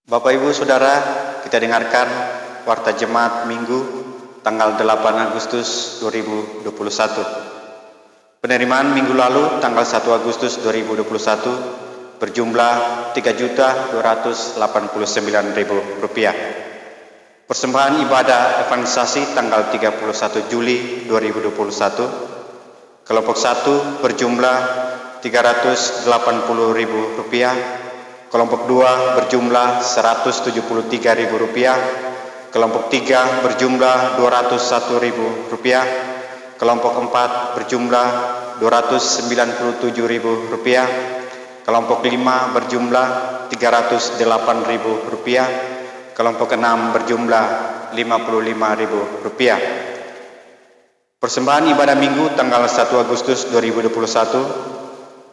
Bapak Ibu Saudara, kita dengarkan Warta Jemaat Minggu tanggal 8 Agustus 2021. Penerimaan minggu lalu tanggal 1 Agustus 2021 berjumlah Rp3.289.000. Persembahan ibadah evangelisasi tanggal 31 Juli 2021, kelompok 1 berjumlah Rp380.000, kelompok 2 berjumlah Rp173.000, kelompok 3 berjumlah Rp201.000, kelompok 4 berjumlah Rp297.000, kelompok 5 berjumlah Rp308.000, kelompok 6 berjumlah Rp55.000. Persembahan ibadah minggu tanggal 1 Agustus 2021,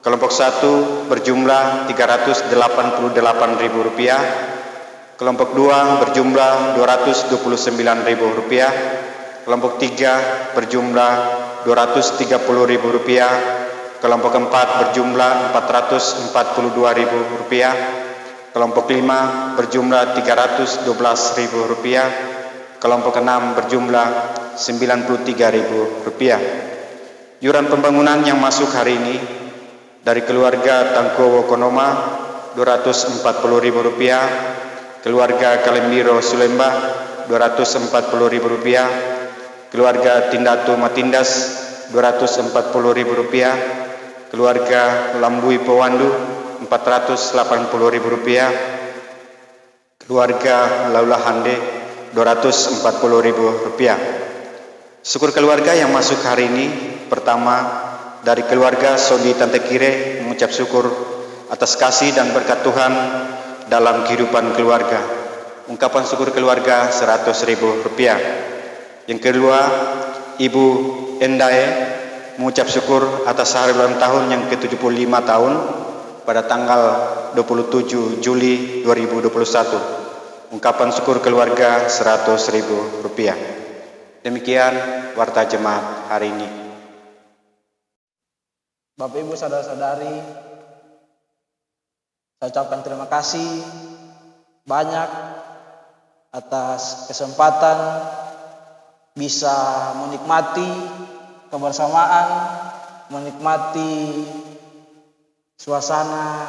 kelompok 1 berjumlah Rp388.000, kelompok 2 berjumlah Rp229.000, kelompok 3 berjumlah Rp230.000, kelompok 4 berjumlah Rp442.000, kelompok 5 berjumlah Rp312.000, kelompok 6 berjumlah Rp93.000. Iuran pembangunan yang masuk hari ini dari keluarga Tangkowo Konoma Rp240.000, keluarga Kalembiro Sulembah Rp240.000, keluarga Tindatu Matindas Rp240.000, keluarga Lambui Pewandu Rp480.000, keluarga Laula Hande Rp240.000. Syukur keluarga yang masuk hari ini, pertama dari keluarga Sodi Tante Kire mengucap syukur atas kasih dan berkat Tuhan dalam kehidupan keluarga. Ungkapan syukur keluarga Rp100.000. Yang kedua, Ibu Endae mengucap syukur atas hari ulang tahun yang ke-75 tahun pada tanggal 27 Juli 2021. Ungkapan syukur keluarga Rp100.000. Demikian Warta Jemaat hari ini. Bapak Ibu saudara-saudari, saya ucapkan terima kasih banyak atas kesempatan bisa menikmati kebersamaan, menikmati suasana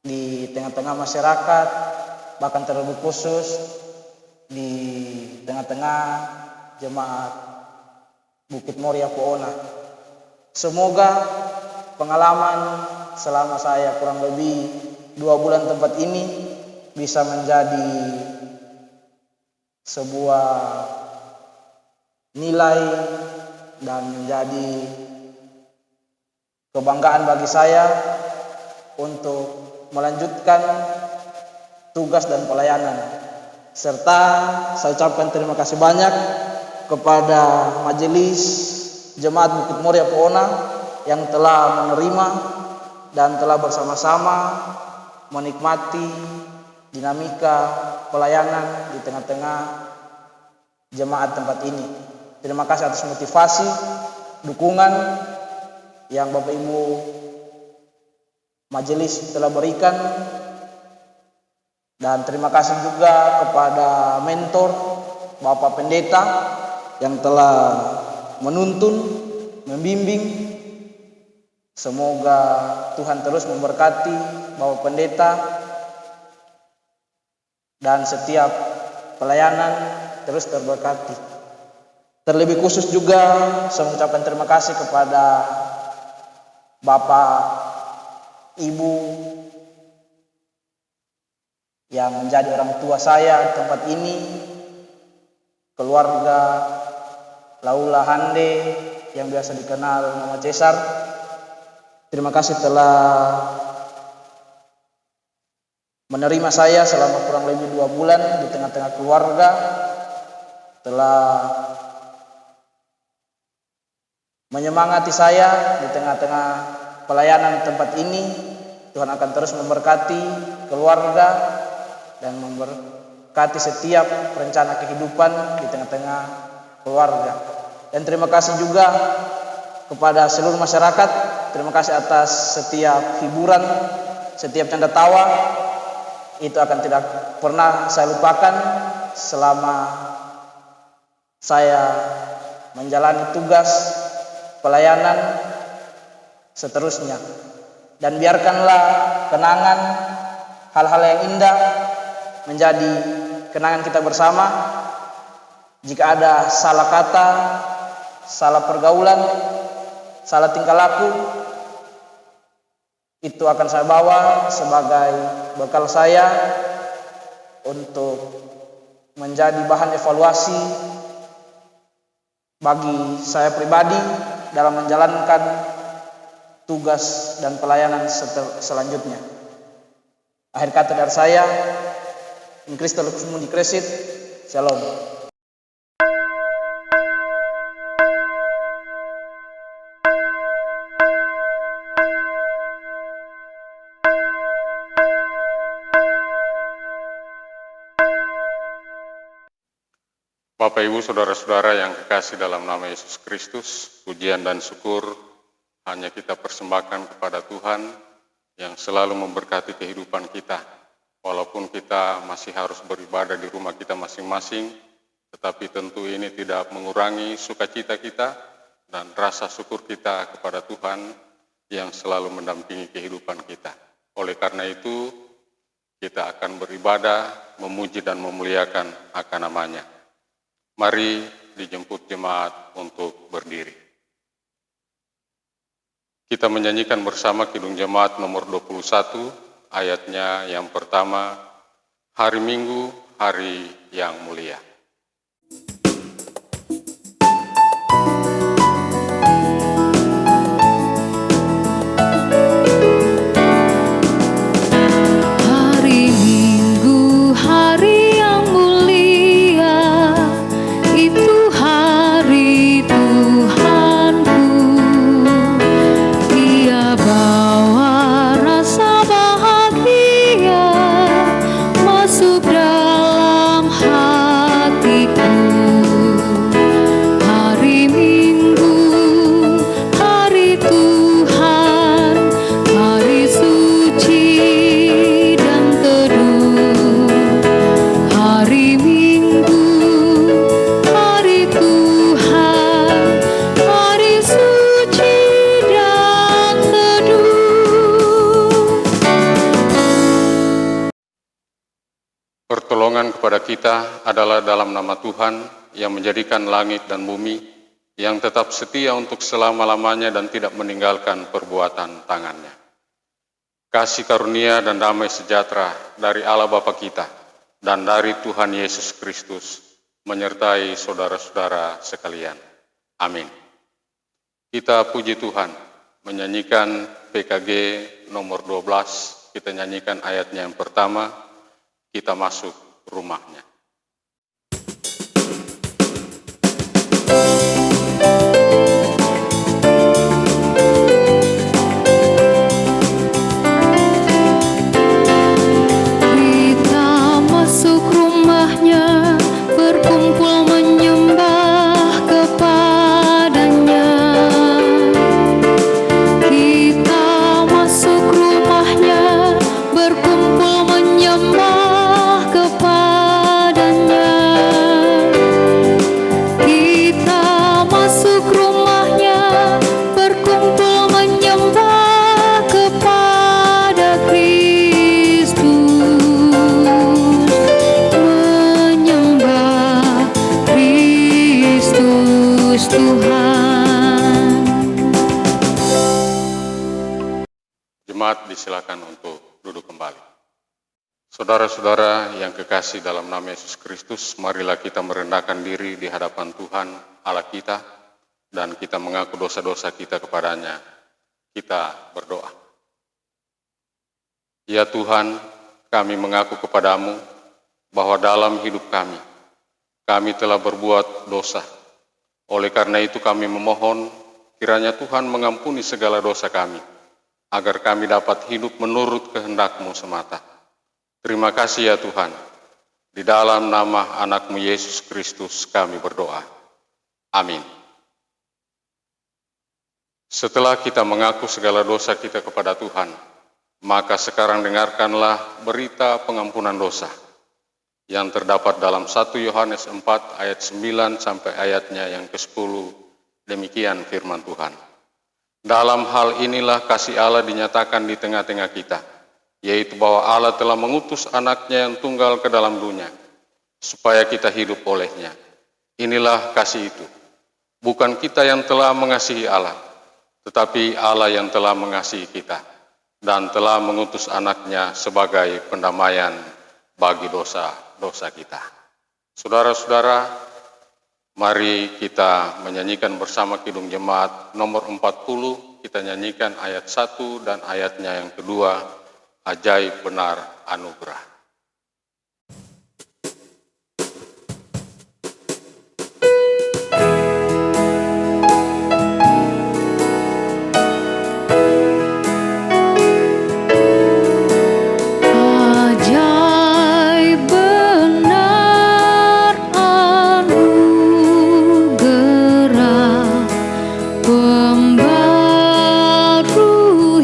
di tengah-tengah masyarakat, bahkan terlebih khusus di tengah-tengah jemaat Bukit Moria Poona. Semoga pengalaman selama saya kurang lebih 2 bulan tempat ini bisa menjadi sebuah nilai dan menjadi kebanggaan bagi saya untuk melanjutkan tugas dan pelayanan. Serta saya ucapkan terima kasih banyak kepada Majelis Jemaat Bukit Moria Poona yang telah menerima dan telah bersama-sama menikmati dinamika pelayanan di tengah-tengah jemaat tempat ini. Terima kasih atas motivasi, dukungan yang Bapak Ibu Majelis telah berikan, dan terima kasih juga kepada mentor Bapak Pendeta yang telah menuntun, membimbing. Semoga Tuhan terus memberkati Bapak Pendeta dan setiap pelayanan terus terberkati. Terlebih khusus juga saya mengucapkan terima kasih kepada Bapak Ibu yang menjadi orang tua saya di tempat ini, keluarga Laula Hande yang biasa dikenal nama Cesar. Terima kasih telah menerima saya selama kurang lebih 2 bulan di tengah-tengah keluarga, telah menyemangati saya di tengah-tengah pelayanan tempat ini. Tuhan akan terus memberkati keluarga dan memberkati setiap rencana kehidupan di tengah-tengah keluarga. Dan terima kasih juga kepada seluruh masyarakat. Terima kasih atas setiap hiburan, setiap canda tawa itu akan tidak pernah saya lupakan selama saya menjalani tugas pelayanan seterusnya. Dan biarkanlah kenangan hal-hal yang indah menjadi kenangan kita bersama. Jika ada salah kata, salah pergaulan, salah tingkah laku, itu akan saya bawa sebagai bekal saya untuk menjadi bahan evaluasi bagi saya pribadi dalam menjalankan tugas dan pelayanan selanjutnya. Akhir kata dari saya, in Christo Lux Mundi Crescit, Shalom. Bapak Ibu Saudara-saudara yang kekasih dalam nama Yesus Kristus, pujian dan syukur hanya kita persembahkan kepada Tuhan yang selalu memberkati kehidupan kita. Walaupun kita masih harus beribadah di rumah kita masing-masing, tetapi tentu ini tidak mengurangi sukacita kita dan rasa syukur kita kepada Tuhan yang selalu mendampingi kehidupan kita. Oleh karena itu, kita akan beribadah, memuji dan memuliakan akan namanya. Mari dijemput jemaat untuk berdiri. Kita menyanyikan bersama Kidung Jemaat nomor 21, ayatnya yang pertama, Hari Minggu, Hari yang Mulia. Hari Minggu, hari yang mulia, itu hari Tuhanku. Dia bawa rasa bahagia masuk dalam hatiku. Hari Minggu, hari Tuhan, hari suci dan teduh. Hari Minggu, hari Tuhan, hari suci dan teduh. Pertolongan kepada kita adalah dalam nama Tuhan yang menjadikan langit dan bumi, yang tetap setia untuk selama-lamanya dan tidak meninggalkan perbuatan tangannya. Kasih karunia dan damai sejahtera dari Allah Bapa kita dan dari Tuhan Yesus Kristus menyertai saudara-saudara sekalian. Amin. Kita puji Tuhan, menyanyikan PKG nomor 12, kita nyanyikan ayatnya yang pertama, kita masuk rumahnya. Kita masuk rumahnya, berkumpul menyembah kepadanya. Kita masuk rumahnya, berkumpul menyembah kepadanya. Kita masuk rumahnya, berkumpul menyembah kepada Kristus. Menyembah Kristus Tuhan. Jemaat disilakan untuk duduk kembali. Saudara-saudara yang kekasih dalam nama Yesus Kristus, marilah kita merendahkan diri di hadapan Tuhan Allah kita dan kita mengaku dosa-dosa kita kepadanya. Kita berdoa. Ya Tuhan, kami mengaku kepadamu bahwa dalam hidup kami telah berbuat dosa. Oleh karena itu kami memohon kiranya Tuhan mengampuni segala dosa kami, agar kami dapat hidup menurut kehendak-Mu semata. Terima kasih ya Tuhan. Di dalam nama anak-Mu Yesus Kristus kami berdoa. Amin. Setelah kita mengaku segala dosa kita kepada Tuhan, Maka sekarang dengarkanlah berita pengampunan dosa yang terdapat dalam 1 Yohanes 4 ayat 9 sampai ayatnya yang ke-10. Demikian firman Tuhan. Dalam hal inilah kasih Allah dinyatakan di tengah-tengah kita, yaitu bahwa Allah telah mengutus anaknya yang tunggal ke dalam dunia, supaya kita hidup olehnya. Inilah kasih itu. Bukan kita yang telah mengasihi Allah, tetapi Allah yang telah mengasihi kita, dan telah mengutus anaknya sebagai pendamaian bagi dosa-dosa kita. Saudara-saudara, mari kita menyanyikan bersama Kidung Jemaat nomor 40. Kita nyanyikan ayat 1 dan ayatnya yang kedua, Ajaib Benar Anugerah. Ajaib benar anugerah pembaru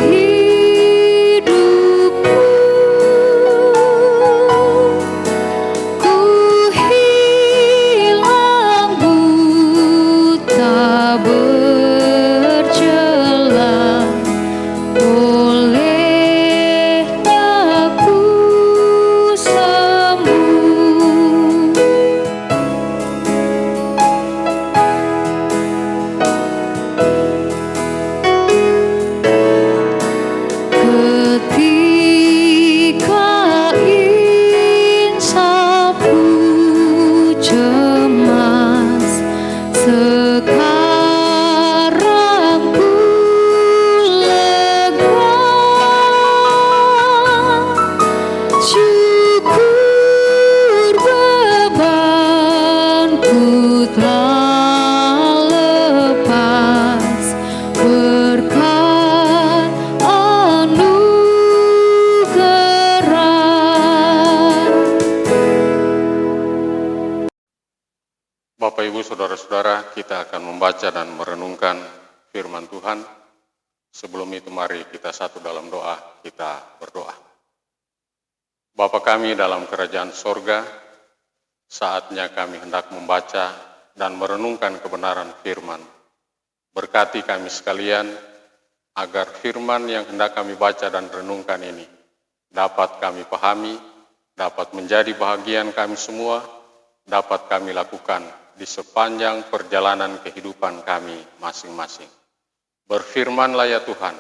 hidupku. Ku hilang buta bercela, olehnya ku sembuh. Ketika insafku cemas, sekarang ku lega. Syukur bebanku telah lepas, berkat anugerah. Bapak, Ibu, Saudara-saudara, kita akan membaca dan merenungkan firman Tuhan. Sebelum itu mari kita satu dalam doa, kita berdoa. Bapa kami dalam kerajaan sorga, saatnya kami hendak membaca dan merenungkan kebenaran firman. Berkati kami sekalian, agar firman yang hendak kami baca dan renungkan ini dapat kami pahami, dapat menjadi bahagian kami semua, dapat kami lakukan di sepanjang perjalanan kehidupan kami masing-masing. Berfirmanlah ya Tuhan,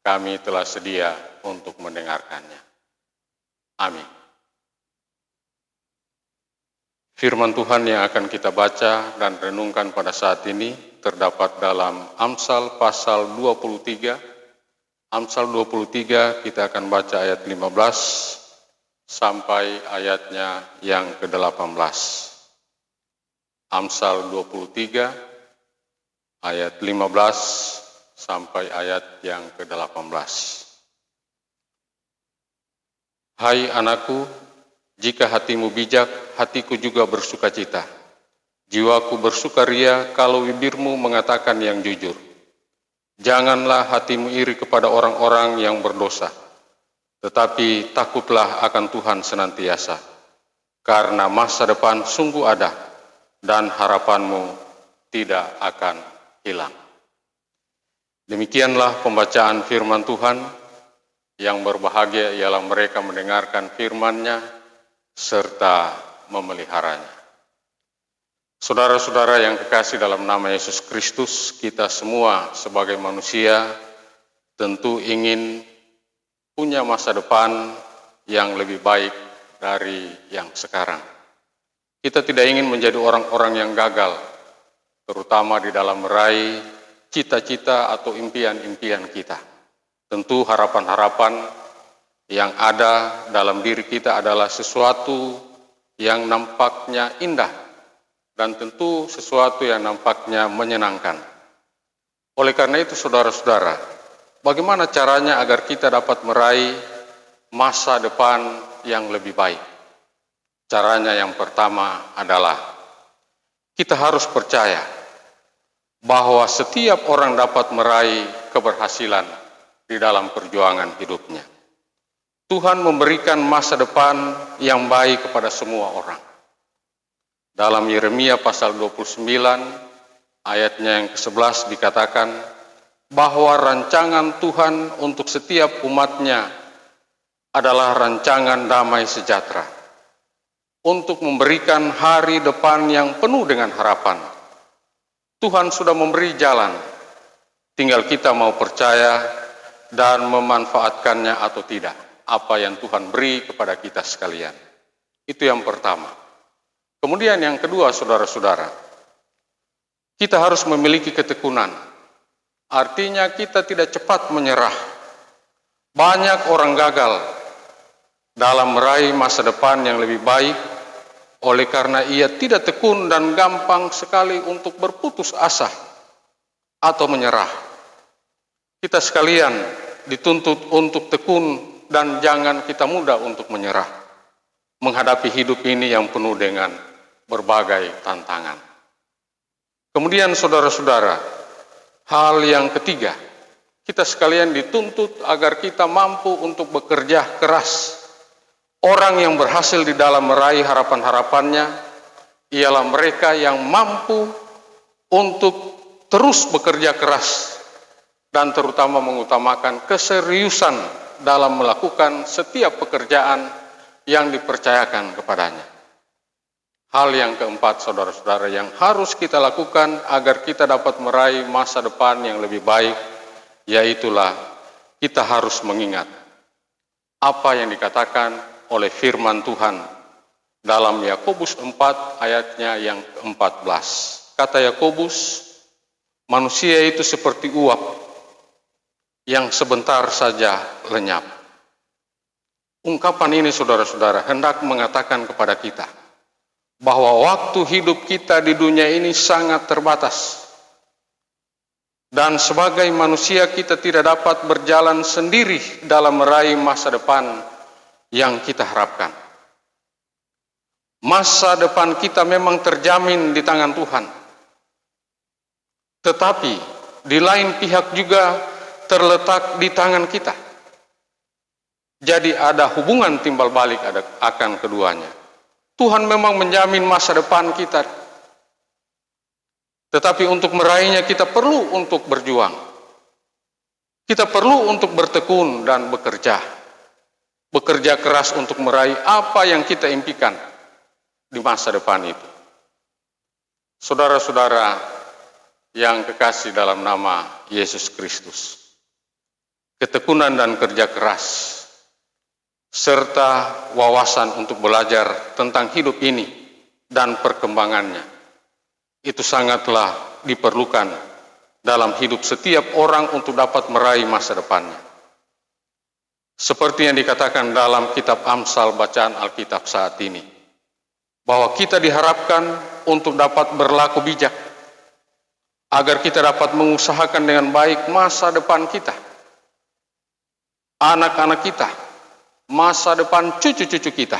kami telah sedia untuk mendengarkannya. Amin. Firman Tuhan yang akan kita baca dan renungkan pada saat ini terdapat dalam Amsal pasal 23. Amsal 23 kita akan baca ayat 15 sampai ayatnya yang ke-18. Amsal 23 ayat 15 sampai ayat yang ke-18. Hai anakku, jika hatimu bijak, hatiku juga bersukacita. Jiwaku bersukaria kalau bibirmu mengatakan yang jujur. Janganlah hatimu iri kepada orang-orang yang berdosa, tetapi takutlah akan Tuhan senantiasa, karena masa depan sungguh ada, dan harapanmu tidak akan hilang. Demikianlah pembacaan firman Tuhan. Yang berbahagia ialah mereka mendengarkan firman-Nya serta memeliharanya. Saudara-saudara yang kekasih dalam nama Yesus Kristus, kita semua sebagai manusia tentu ingin punya masa depan yang lebih baik dari yang sekarang. Kita tidak ingin menjadi orang-orang yang gagal, terutama di dalam meraih cita-cita atau impian-impian kita. Tentu harapan-harapan yang ada dalam diri kita adalah sesuatu yang nampaknya indah dan tentu sesuatu yang nampaknya menyenangkan. Oleh karena itu saudara-saudara, bagaimana caranya agar kita dapat meraih masa depan yang lebih baik? Caranya yang pertama adalah kita harus percaya bahwa setiap orang dapat meraih keberhasilan di dalam perjuangan hidupnya. Tuhan memberikan masa depan yang baik kepada semua orang. Dalam Yeremia pasal 29 ayatnya yang ke-11 dikatakan bahwa rancangan Tuhan untuk setiap umatnya adalah rancangan damai sejahtera, untuk memberikan hari depan yang penuh dengan harapan. Tuhan sudah memberi jalan, tinggal kita mau percaya dan memanfaatkannya atau tidak, apa yang Tuhan beri kepada kita sekalian. Itu yang pertama. Kemudian yang kedua, saudara-saudara, kita harus memiliki ketekunan. Artinya kita tidak cepat menyerah. Banyak orang gagal dalam meraih masa depan yang lebih baik oleh karena ia tidak tekun dan gampang sekali untuk berputus asa atau menyerah. Kita sekalian dituntut untuk tekun dan jangan kita mudah untuk menyerah menghadapi hidup ini yang penuh dengan berbagai tantangan. Kemudian saudara-saudara, hal yang ketiga, kita sekalian dituntut agar kita mampu untuk bekerja keras. Orang yang berhasil di dalam meraih harapan-harapannya ialah mereka yang mampu untuk terus bekerja keras dan terutama mengutamakan keseriusan dalam melakukan setiap pekerjaan yang dipercayakan kepadanya. Hal yang keempat, saudara-saudara, yang harus kita lakukan agar kita dapat meraih masa depan yang lebih baik, yaitulah kita harus mengingat apa yang dikatakan oleh firman Tuhan dalam Yakobus 4 ayatnya yang ke-14. Kata Yakobus, manusia itu seperti uap yang sebentar saja lenyap. Ungkapan ini, saudara-saudara, hendak mengatakan kepada kita bahwa waktu hidup kita di dunia ini sangat terbatas. Dan sebagai manusia kita tidak dapat berjalan sendiri dalam meraih masa depan yang kita harapkan. Masa depan kita memang terjamin di tangan Tuhan. Tetapi di lain pihak juga terletak di tangan kita. Jadi ada hubungan timbal balik akan keduanya. Tuhan memang menjamin masa depan kita. Tetapi untuk meraihnya kita perlu untuk berjuang. Kita perlu untuk bertekun dan bekerja. Bekerja keras untuk meraih apa yang kita impikan di masa depan itu. Saudara-saudara yang kekasih dalam nama Yesus Kristus, ketekunan dan kerja keras serta wawasan untuk belajar tentang hidup ini dan perkembangannya itu sangatlah diperlukan dalam hidup setiap orang untuk dapat meraih masa depannya. Seperti yang dikatakan dalam kitab Amsal bacaan Alkitab saat ini, bahwa kita diharapkan untuk dapat berlaku bijak, agar kita dapat mengusahakan dengan baik masa depan kita, anak-anak kita, masa depan cucu-cucu kita,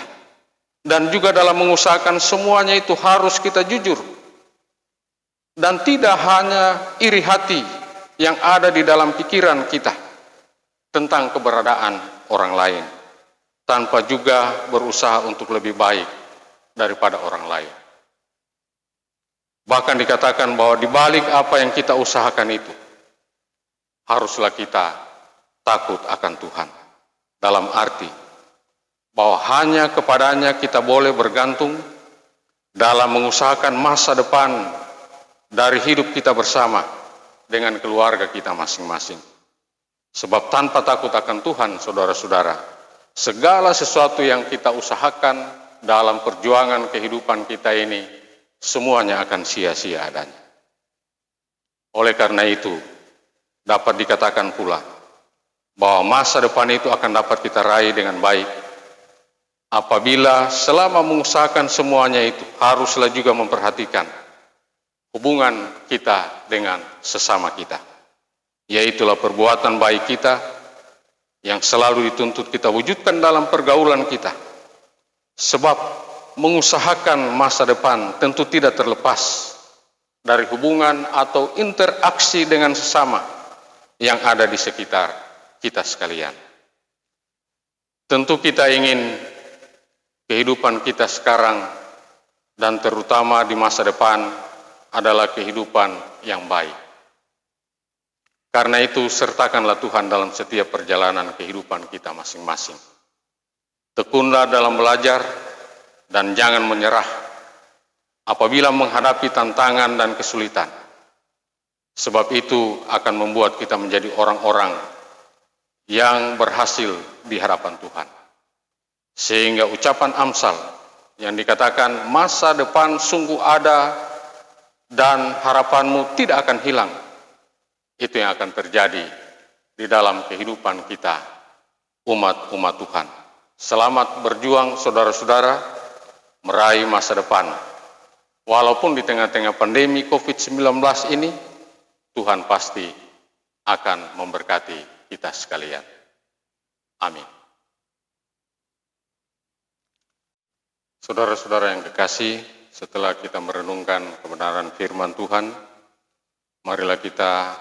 dan juga dalam mengusahakan semuanya itu harus kita jujur, dan tidak hanya iri hati yang ada di dalam pikiran kita tentang keberadaan orang lain, tanpa juga berusaha untuk lebih baik daripada orang lain. Bahkan dikatakan bahwa di balik apa yang kita usahakan itu, haruslah kita takut akan Tuhan. Dalam arti bahwa hanya kepadanya kita boleh bergantung dalam mengusahakan masa depan dari hidup kita bersama dengan keluarga kita masing-masing. Sebab tanpa takut akan Tuhan, saudara-saudara, segala sesuatu yang kita usahakan dalam perjuangan kehidupan kita ini, semuanya akan sia-sia adanya. Oleh karena itu, dapat dikatakan pula bahwa masa depan itu akan dapat kita raih dengan baik apabila selama mengusahakan semuanya itu haruslah juga memperhatikan hubungan kita dengan sesama kita. Yaitulah perbuatan baik kita yang selalu dituntut kita wujudkan dalam pergaulan kita. Sebab mengusahakan masa depan tentu tidak terlepas dari hubungan atau interaksi dengan sesama yang ada di sekitar kita sekalian. Tentu kita ingin kehidupan kita sekarang dan terutama di masa depan adalah kehidupan yang baik. Karena itu sertakanlah Tuhan dalam setiap perjalanan kehidupan kita masing-masing. Tekunlah dalam belajar dan jangan menyerah apabila menghadapi tantangan dan kesulitan. Sebab itu akan membuat kita menjadi orang-orang yang berhasil di hadapan Tuhan. Sehingga ucapan Amsal yang dikatakan masa depan sungguh ada dan harapanmu tidak akan hilang, itu yang akan terjadi di dalam kehidupan kita, umat-umat Tuhan. Selamat berjuang saudara-saudara, meraih masa depan. Walaupun di tengah-tengah pandemi COVID-19 ini, Tuhan pasti akan memberkati kita sekalian. Amin. Saudara-saudara yang kekasih, setelah kita merenungkan kebenaran firman Tuhan, marilah kita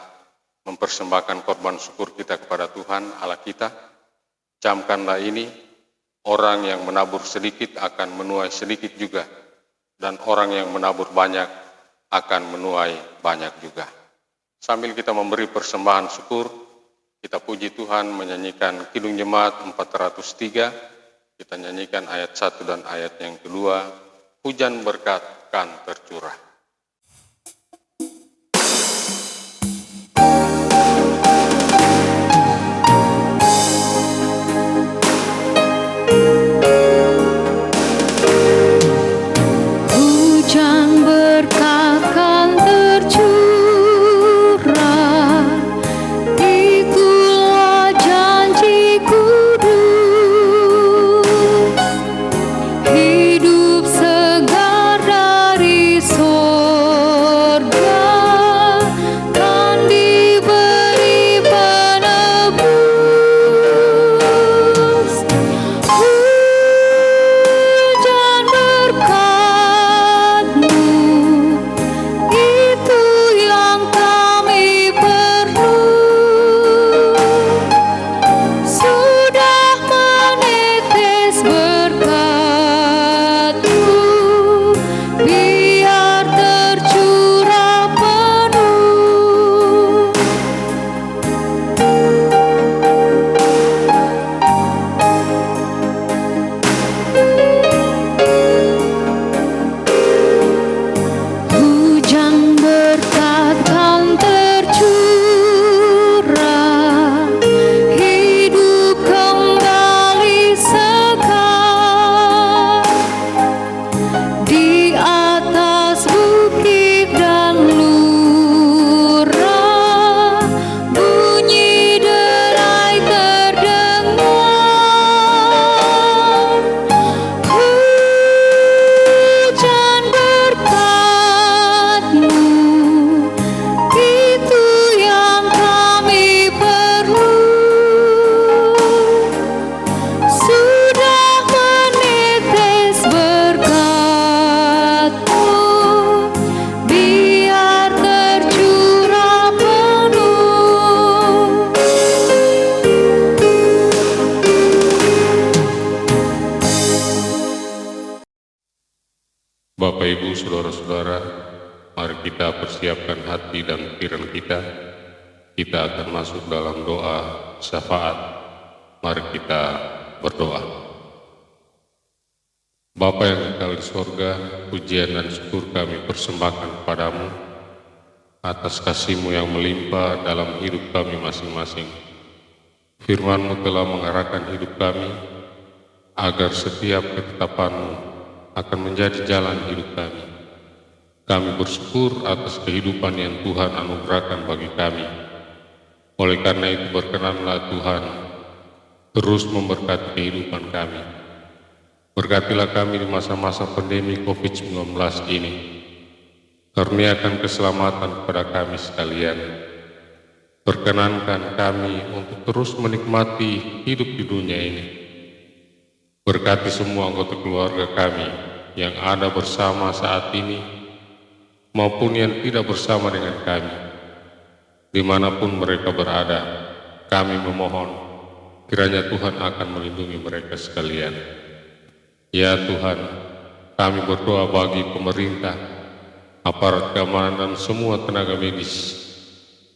mempersembahkan korban syukur kita kepada Tuhan Allah kita. Camkanlah ini, orang yang menabur sedikit akan menuai sedikit juga, dan orang yang menabur banyak akan menuai banyak juga. Sambil kita memberi persembahan syukur, kita puji Tuhan menyanyikan Kidung Jemaat 403, kita nyanyikan ayat 1 dan ayat yang kedua, hujan berkat kan tercurah. Hujan berkat kan tercurah, itulah janji kudus. Hidup segar dari sorga kan diberi penebus. Hujan berkat-Mu, itu yang kami perlu. Sudah menetes berkat-Mu, biar tercurah penuh. Hujan berkat kan tercurah, hidup kembali segar. Di atas bukit dan lurah, bunyi derai terdengar. Hujan berkat-Mu, itu yang kami perlu. Sudah menetes berkat-Mu, biar tercurah penuh. Bapak, Ibu, Saudara-saudara, mari kita persiapkan hati dan pikiran kita. Kita akan masuk dalam doa syafaat. Mari kita berdoa. Bapa yang kekal di sorga, pujian dan syukur kami persembahkan kepadamu atas kasih-Mu yang melimpah dalam hidup kami masing-masing. Firman-Mu telah mengarahkan hidup kami, agar setiap ketetapan-Mu akan menjadi jalan hidup kami. Kami bersyukur atas kehidupan yang Tuhan anugerahkan bagi kami. Oleh karena itu berkenanlah Tuhan terus memberkati kehidupan kami. Berkatilah kami di masa-masa pandemi COVID-19 ini. Karuniakan keselamatan kepada kami sekalian. Perkenankan kami untuk terus menikmati hidup di dunia ini. Berkati semua anggota keluarga kami yang ada bersama saat ini maupun yang tidak bersama dengan kami. Dimanapun mereka berada, kami memohon kiranya Tuhan akan melindungi mereka sekalian. Ya Tuhan, kami berdoa bagi pemerintah, aparat keamanan dan semua tenaga medis.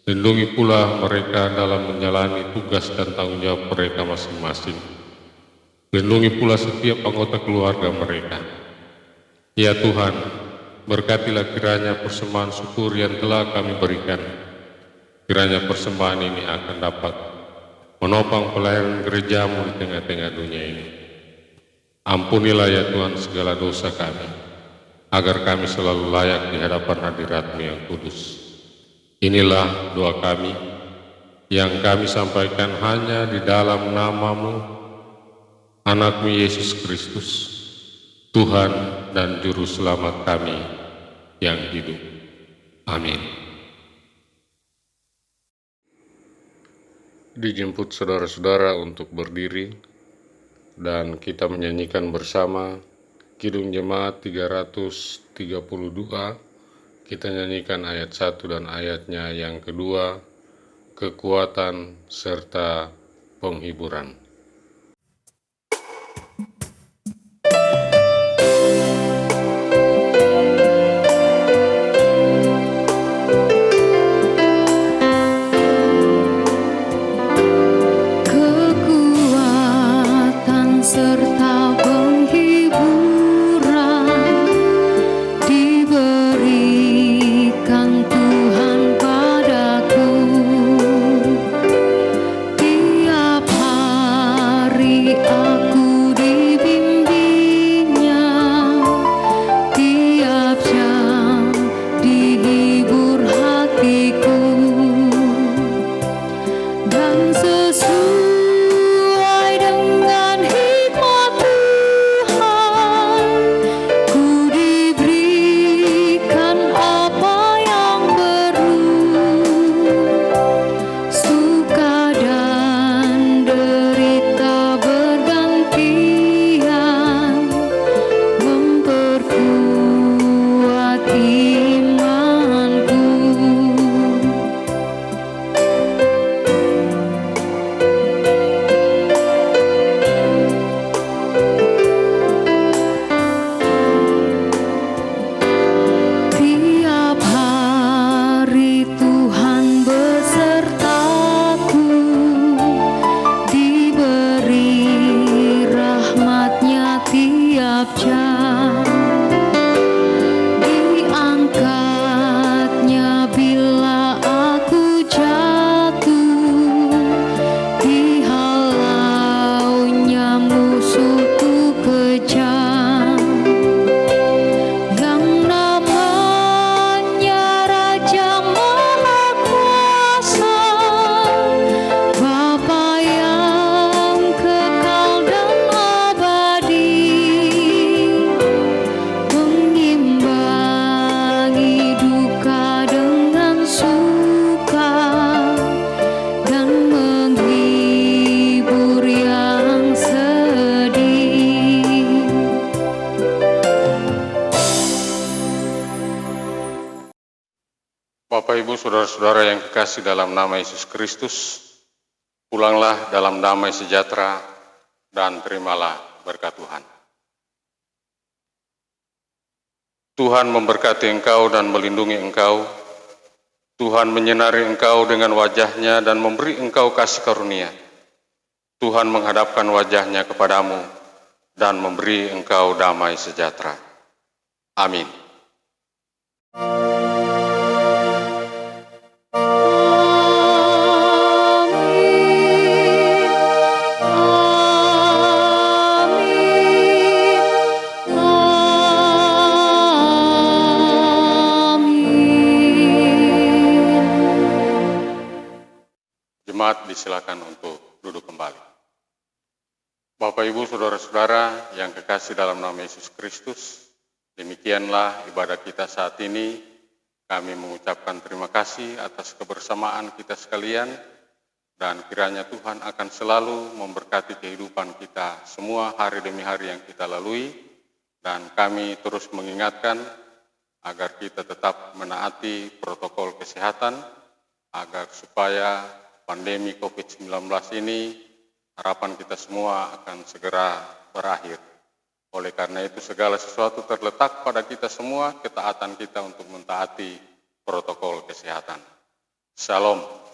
Lindungi pula mereka dalam menjalani tugas dan tanggung jawab mereka masing-masing. Lindungi pula setiap anggota keluarga mereka. Ya Tuhan, berkatilah kiranya persembahan syukur yang telah kami berikan. Kiranya persembahan ini akan dapat menopang pelayanan gerejamu di tengah-tengah dunia ini. Ampunilah ya Tuhan segala dosa kami, agar kami selalu layak di hadapan hadirat-Mu yang kudus. Inilah doa kami, yang kami sampaikan hanya di dalam nama-Mu, Anak-Mu Yesus Kristus, Tuhan dan Juru Selamat kami yang hidup. Amin. Dijemput saudara-saudara untuk berdiri dan kita menyanyikan bersama Kidung Jemaat 332. Kita nyanyikan ayat 1 dan ayatnya yang kedua, kekuatan serta penghiburan. Kekuatan serta penghiburan diberikan Tuhan padaku. Tiap hari aku dibimbingnya, tiap jam dihibur hatiku. Dan sesuai dengan hikmat Tuhan, ku diberikan apa yang perlu. Suka dan derita bergantian, memperkuat imanku. Tiap hari Tuhan besertaku, diberi rahmat-Nya tiap jam, diangkat-Nya bila aku jatuh, dihalau-Nya musuhku kejam. Yang namanya Raja Maha Kuasa, Bapa yang kekal dan abadi, mengimbangi duka dengan suka dan menghibur yang sedih. Bapak, Ibu, Saudara-saudara yang kekasih dalam nama Yesus Kristus, pulanglah dalam damai sejahtera dan terimalah berkat Tuhan. Tuhan memberkati engkau dan melindungi engkau. Tuhan menyinari engkau dengan wajah-Nya dan memberi engkau kasih karunia. Tuhan menghadapkan wajah-Nya kepadamu dan memberi engkau damai sejahtera. Amin. Jemaat disilakan untuk duduk kembali. Bapak, Ibu, Saudara-saudara yang kekasih dalam nama Yesus Kristus, demikianlah ibadah kita saat ini. Kami mengucapkan terima kasih atas kebersamaan kita sekalian, dan kiranya Tuhan akan selalu memberkati kehidupan kita semua hari demi hari yang kita lalui, dan kami terus mengingatkan agar kita tetap menaati protokol kesehatan, agar supaya pandemi COVID-19 ini harapan kita semua akan segera berakhir. Oleh karena itu segala sesuatu terletak pada kita semua, ketaatan kita untuk mentaati protokol kesehatan. Shalom.